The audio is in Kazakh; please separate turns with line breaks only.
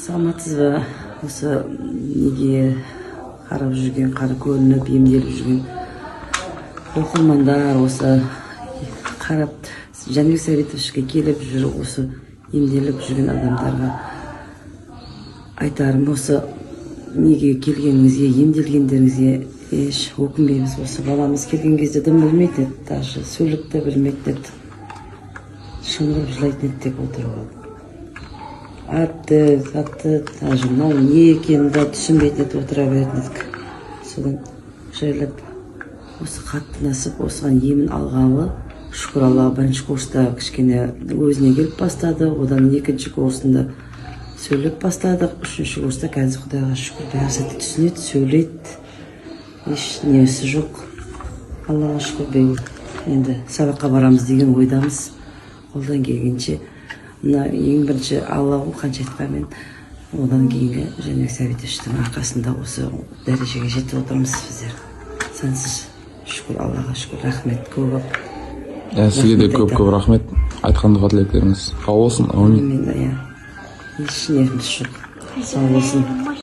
Саламатсыз ба? Осы неге қарап жүрген, қара көрініп, емделіп жүрген оқырмандар, осы қарап Жәнібек Сәбитовичке келіп жүр, осы емделіп жүрген адамдарға айтарым, осы неге келгеніңізге, емделгендеріңізге еш өкінбейміз. Осы баламыз келген кезде дым білмейді еді, даже сөйлеп те білмейді еді. Шыңғырып жылайтын еді деп отырып. Атты, даже мынау не екенін де түсінбейтін еді, отыра беретін едік. Содан жайлап осы қатты насып, осыған емін алғалы, шүкір Аллаға, бірінші курста кішкене өзіне келіп бастады, одан екінші курсында сөйлеп бастадық, үшінші курста қазір Құдайға шүкір бәрі сәтті түсінеді, сөйлейді, еш несі жоқ. Аллаға шүкір, енді сабаққа барамыз деген ойдамыз. Қолдан келгенше, мына ең бірінші Аллаға қанша айтқанмен, одан кейінгі Жәнібек Сәбитовичтің арқасында осы дәрежеге жетіп отырмыз біздер. Сансыз шүкір Аллаға шүкір, рахмет көп.
Сізге де көп рахмет. Айтқан дұға тілектеріңіз қабыл болсын.
Еш нервіміз жоқ. Сау болсын.